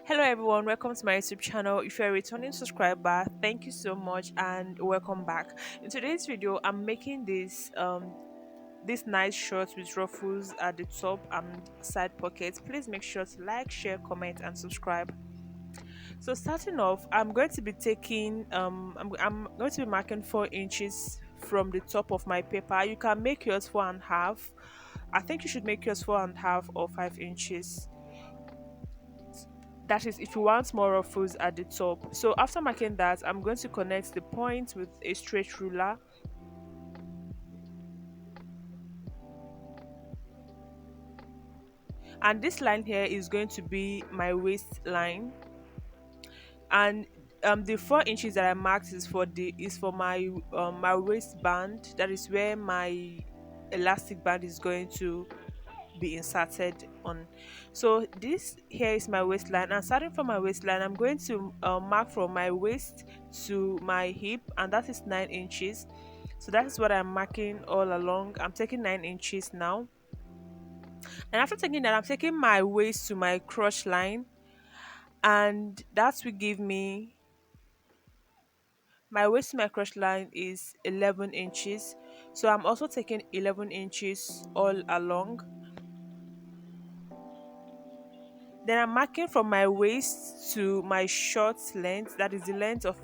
Hello everyone, welcome to my YouTube channel. If you're a returning subscriber, thank you so much and welcome back. In today's video, I'm making this nice short with ruffles at the top and side pockets. Please make sure to like, share, comment and subscribe. So starting off, I'm going to be taking I'm going to be marking 4 inches from the top of my paper. You can make yours 4.5. I think you should make yours 4.5 or 5 inches. That is if you want more ruffles at the top. So after marking that, I'm going to connect the point with a straight ruler, and this line here is going to be my waistline. And the 4 inches that I marked is for my waistband. That is where my elastic band is going to be inserted on. So this here is my waistline, and starting from my waistline, I'm going to mark from my waist to my hip, and that is 9 inches. So that is what I'm marking all along. I'm taking 9 inches now, and after taking that, I'm taking my waist to my crotch line, and that will give me my waist to my crotch line is 11 inches. So I'm also taking 11 inches all along. Then I'm marking from my waist to my short length, that is the length of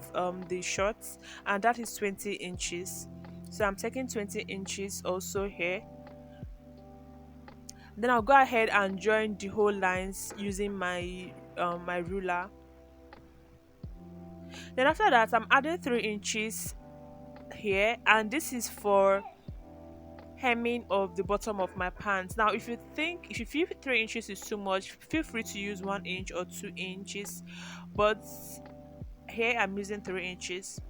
the shorts, and that is 20 inches. So I'm taking 20 inches also here. Then I'll go ahead and join the whole lines using my ruler. Then after that, I'm adding 3 inches here, and this is for hemming of the bottom of my pants. Now if you feel 3 inches is too much, feel free to use 1 inch or 2 inches, but here I'm using 3 inches.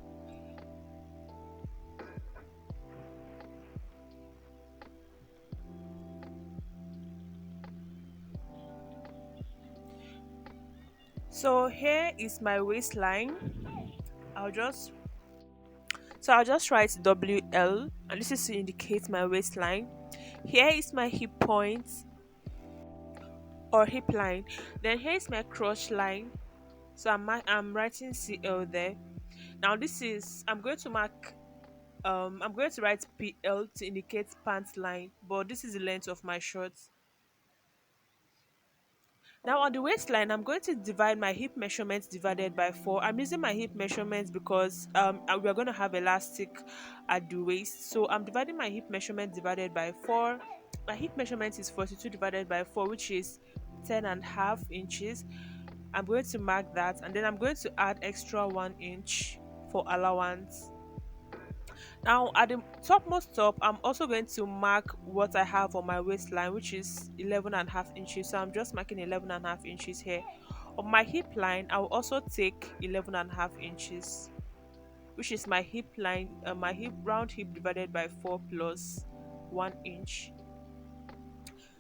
So here is my waistline. I'll just I'll just write WL, and this is to indicate my waistline. Here is my hip point or hip line. Then here is my crotch line. So I'm writing CL there. Now this is I'm going to write PL to indicate pant line, but this is the length of my shorts. Now on the waistline, I'm going to divide my hip measurements divided by 4. I'm using my hip measurements because we're going to have elastic at the waist. So I'm dividing my hip measurement divided by 4. My hip measurement is 42 divided by 4, which is 10.5 inches. I'm going to mark that, and then I'm going to add extra 1 inch for allowance. Now at the topmost top, I'm also going to mark what I have on my waistline, which is 11.5 inches. So I'm just marking 11.5 inches here. On my hip line, I will also take 11.5 inches, which is my hip line, my hip round hip divided by 4 plus 1 inch.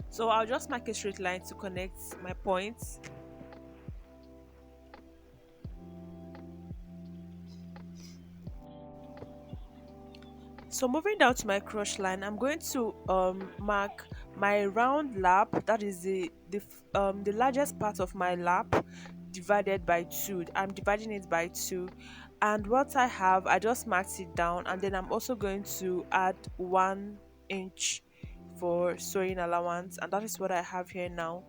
So I'll just mark a straight line to connect my points. So moving down to my crotch line, I'm going to mark my round lap. That is the largest part of my lap divided by 2. I'm dividing it by 2, and what I have, I just marked it down, and then I'm also going to add 1 inch for sewing allowance, and that is what I have here now.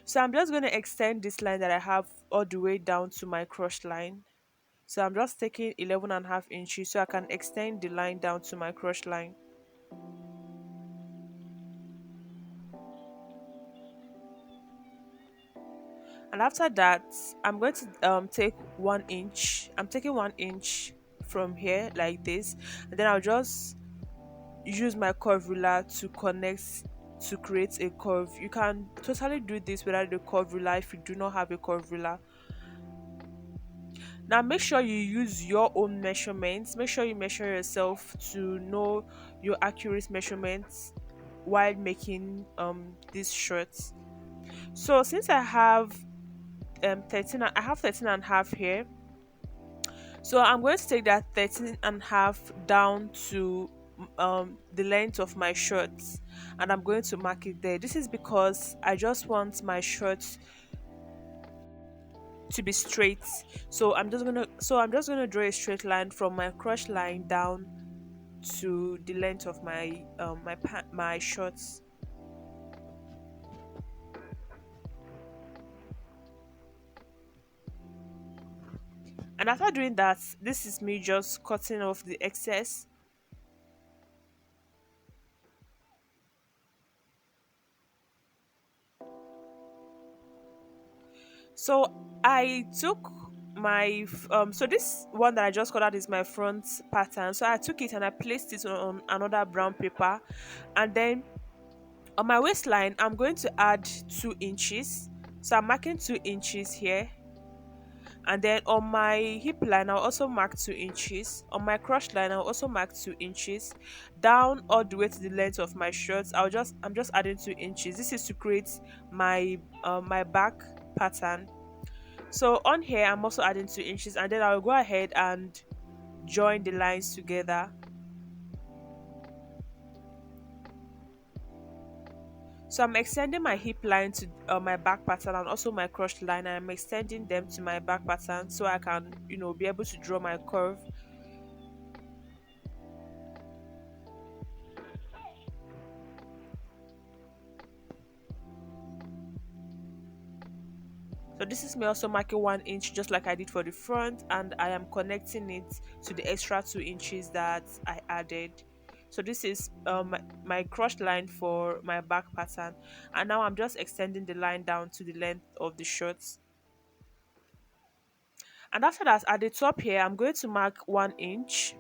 So I'm just going to extend this line that I have all the way down to my crotch line. So I'm just taking 11.5 inches so I can extend the line down to my crotch line. And after that, I'm going to take 1 inch. I'm taking 1 inch from here like this, and then I'll just use my curve ruler to connect to create a curve. You can totally do this without the curve ruler if you do not have a curve ruler. Now make sure you use your own measurements. Make sure you measure yourself to know your accurate measurements while making these shirts. So since I have 13 and a half here, so I'm going to take that 13 and a half down to the length of my shirts, and I'm going to mark it there. This is because I just want my shirts to be straight. So I'm just gonna draw a straight line from my crush line down to the length of my my shorts. And after doing that, this is me just cutting off the excess. So I took so this one that I just cut out is my front pattern. So I took it and I placed it on another brown paper, and then on my waistline I'm going to add 2 inches. So I'm marking 2 inches here, and then on my hip line I'll also mark 2 inches. On my crotch line I'll also mark 2 inches. Down all the way to the length of my shorts, I'm just adding 2 inches. This is to create my back pattern. So on here I'm also adding 2 inches, and then I'll go ahead and join the lines together. So I'm extending my hip line to my back pattern, and also my crotch line, and I'm extending them to my back pattern so I can, be able to draw my curve. So this is me also marking 1 inch just like I did for the front, and I am connecting it to the extra 2 inches that I added. So this is my crotch line for my back pattern, and now I'm just extending the line down to the length of the shorts. And after that, at the top here I'm going to mark 1 inch,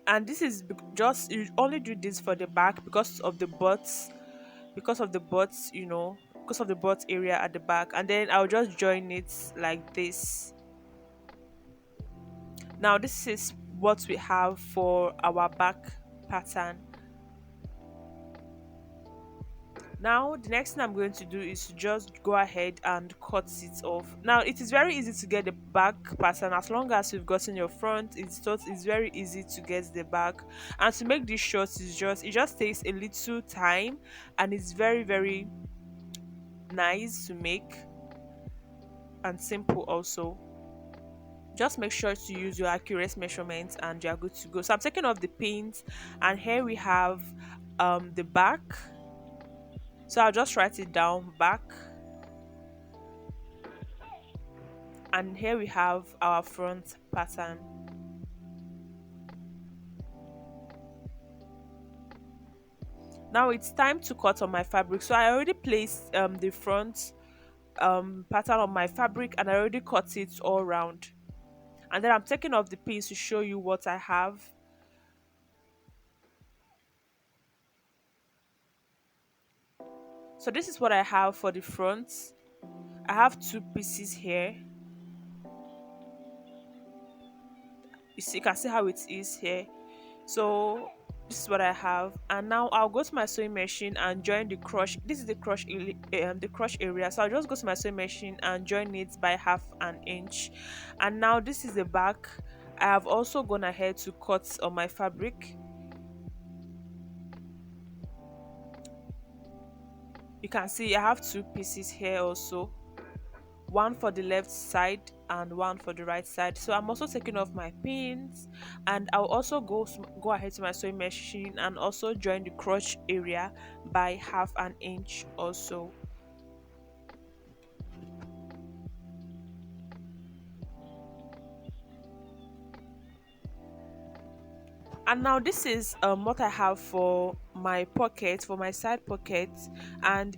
and this is just, you only do this for the back because of the butts, because of the butt area at the back, and then I'll just join it like this. Now this is what we have for our back pattern. Now the next thing I'm going to do is to just go ahead and cut it off. Now it is very easy to get the back pattern as long as you've gotten your front. It's very easy to get the back, and to make this short is just, it just takes a little time, and it's very very nice to make, and simple also. Just make sure to use your accurate measurements and you're good to go. So I'm taking off the pins, and here we have the back. So I'll just write it down, back, and here we have our front pattern. Now it's time to cut on my fabric. So I already placed the front pattern on my fabric, and I already cut it all round, and then I'm taking off the pins to show you what I have. So this is what I have for the front. I have 2 pieces here. You can see how it is here. So this is what I have, and now I'll go to my sewing machine and join the crush. This is the crush area. So I'll just go to my sewing machine and join it by 1/2 inch. And now this is the back. I have also gone ahead to cut on my fabric. You can see I have 2 pieces here also, one for the left side and one for the right side. So I'm also taking off my pins, and I'll also go ahead to my sewing machine and also join the crotch area by 1/2 inch also. And now this is what I have for my pocket, for my side pocket. And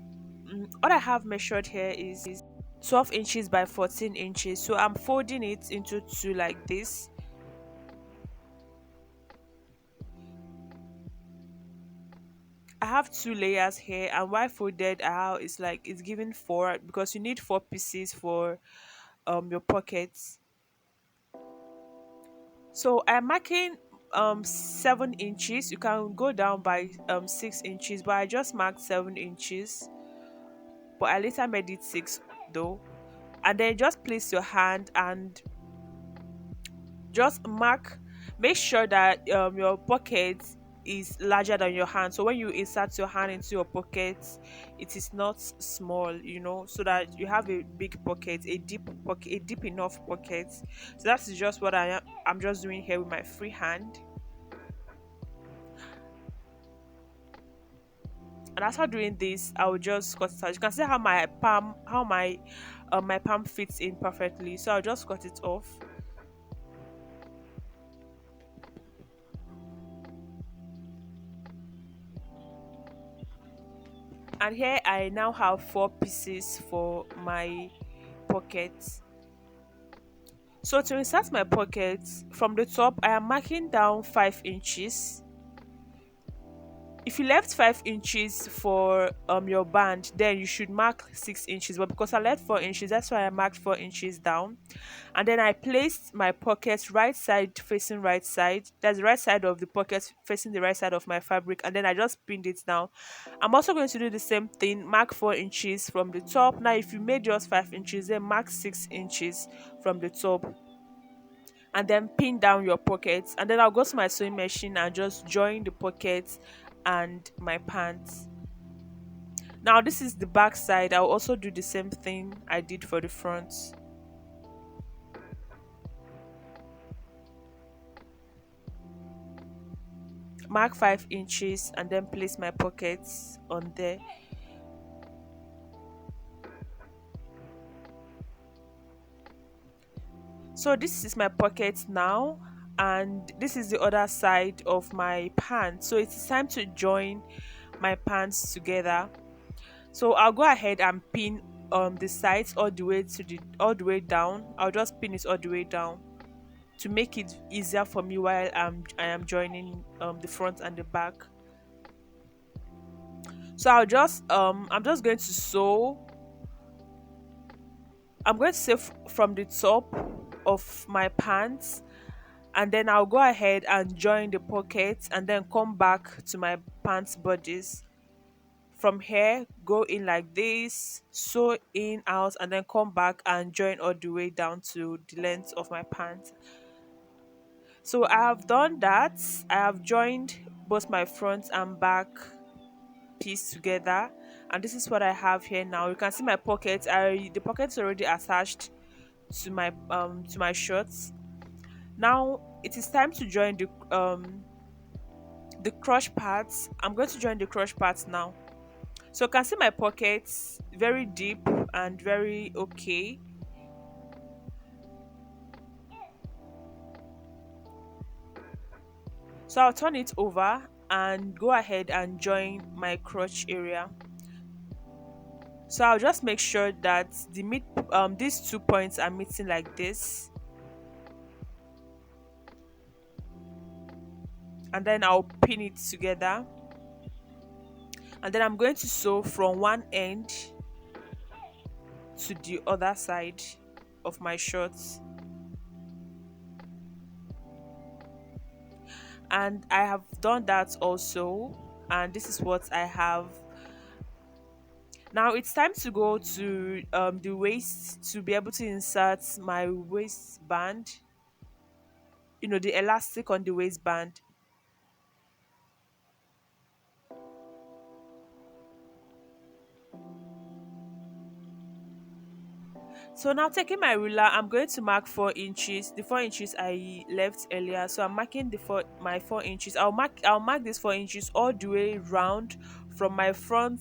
what I have measured here is 12 inches by 14 inches. So I'm folding it into two like this. I have 2 layers here, and why folded out is like it's giving four, because you need 4 pieces for your pockets. So I'm marking 7 inches. You can go down by 6 inches, but I just marked 7 inches, but I later made it 6 though. And then just place your hand and just mark, make sure that your pocket is larger than your hand, so when you insert your hand into your pocket, it is not small, so that you have a big pocket, a deep pocket, a deep enough pocket. So that is just what I'm just doing here with my free hand. And after doing this, I will just cut it out. You can see how my palm fits in perfectly, so I'll just cut it off. And here I now have 4 pieces for my pockets. So to insert my pockets, from the top I am marking down 5 inches. If you left 5 inches for your band, then you should mark 6 inches, but because I left 4 inches, that's why I marked 4 inches down. And then I placed my pocket right side facing right side. That's the right side of the pocket facing the right side of my fabric, and then I just pinned it down. I'm also going to do the same thing, mark 4 inches from the top. Now if you made yours 5 inches, then mark 6 inches from the top, and then pin down your pockets. And then I'll go to my sewing machine and just join the pockets and my pants. Now this is the back side. I'll also do the same thing I did for the front. Mark 5 inches and then place my pockets on there. So this is my pocket now, and this is the other side of my pants. So it's time to join my pants together. So I'll go ahead and pin the sides all the way down. I'll just pin it all the way down to make it easier for me while I am joining the front and the back. So I'm just going to sew. I'm going to sew from the top of my pants, and then I'll go ahead and join the pockets and then come back to my pants bodies. From here, go in like this, sew in, out, and then come back and join all the way down to the length of my pants. So I have done that. I have joined both my front and back piece together, and this is what I have here now. You can see my pockets. The pockets already attached to my shorts. Now it is time to join the crotch parts. I'm going to join the crotch parts now. So you can see my pockets very deep and very okay. So I'll turn it over and go ahead and join my crotch area. So I'll just make sure that these 2 points are meeting like this, and then I'll pin it together. And then I'm going to sew from one end to the other side of my shorts. And I have done that also, and this is what I have. Now it's time to go to the waist to be able to insert my waistband, the elastic on the waistband. So now taking my ruler, I'm going to mark 4 inches. The 4 inches I left earlier. So I'm marking my 4 inches. I'll mark this 4 inches all the way round from my front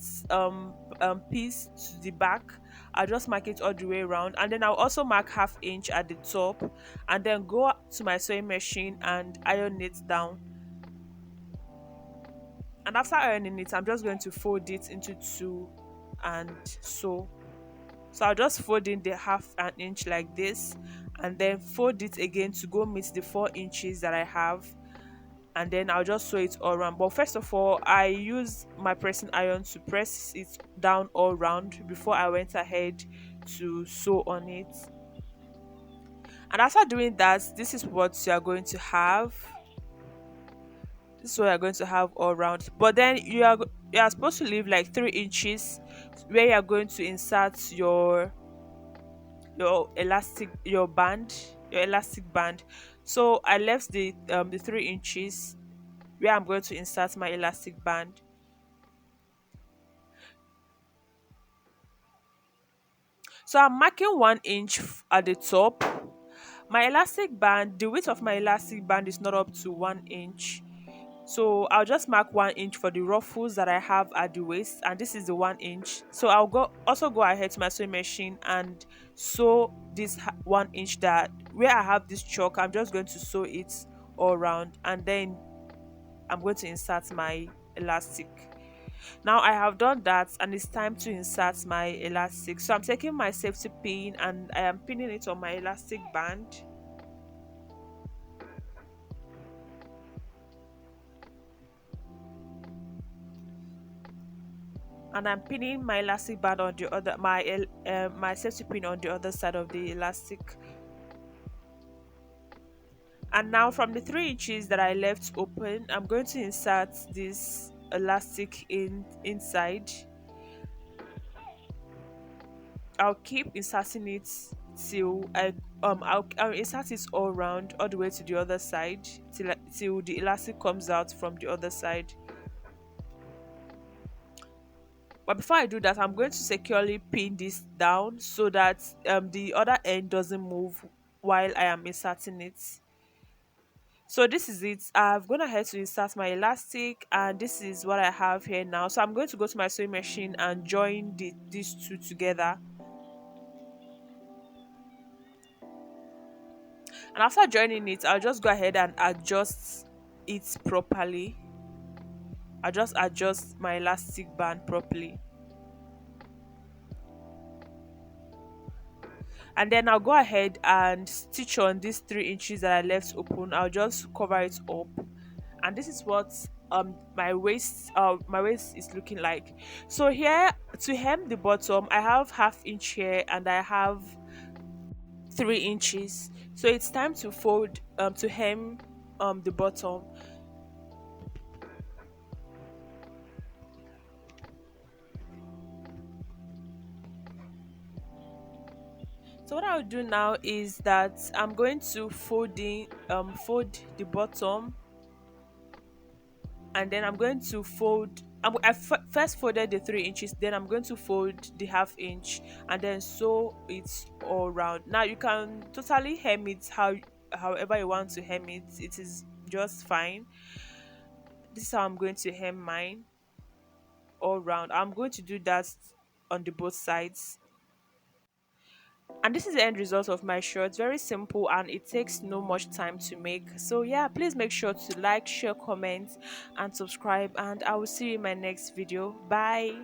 piece to the back. I'll just mark it all the way around, and then I'll also mark half inch at the top, and then go to my sewing machine and iron it down. And after ironing it, I'm just going to fold it into two and sew. So I'll just fold in the half an inch like this, and then fold it again to go meet the 4 inches that I have, and then I'll just sew it all around. But first of all, I use my pressing iron to press it down all round before I went ahead to sew on it. And after doing that, this is what you are going to have. This is what you're going to have all around. But then you are supposed to leave like 3 inches where you're going to insert your elastic band. So I left the 3 inches where I'm going to insert my elastic band. So I'm marking 1 inch at the top. My elastic band, the width of my elastic band is not up to 1 inch. So I'll just mark 1 inch for the ruffles that I have at the waist, and this is the 1 inch. So I'll go ahead to my sewing machine and sew this 1 inch, that where I have this chalk, I'm just going to sew it all around, and then I'm going to insert my elastic. Now I have done that, and it's time to insert my elastic. So I'm taking my safety pin and I am pinning it on my elastic band. And I'm pinning my elastic band on the other my safety pin on the other side of the elastic. And now from the 3 inches that I left open, I'm going to insert this elastic inside. I'll keep inserting it till I'll insert it all round, all the way to the other side, till the elastic comes out from the other side. But before I do that, I'm going to securely pin this down so that the other end doesn't move while I am inserting it. So this is it. I've gone ahead to insert my elastic, and this is what I have here now. So I'm going to go to my sewing machine and join these two together. And after joining it, I'll just go ahead and adjust it properly. I just adjust my elastic band properly. And then I'll go ahead and stitch on these 3 inches that I left open. I'll just cover it up. And this is what my waist is looking like. So here, to hem the bottom, I have ½ inch here and I have 3 inches. So it's time to fold to hem the bottom. So what I'll do now is that I'm going to fold the bottom, and then I'm going to fold. First folded the 3 inches, then I'm going to fold the ½ inch and then sew it all round. Now you can totally hem it however you want to hem it. It is just fine. This is how I'm going to hem mine all round. I'm going to do that on the both sides. And this is the end result of my shirt. Very simple, and it takes no much time to make. So yeah, please make sure to like, share, comment, and subscribe, and I will see you in my next video. Bye.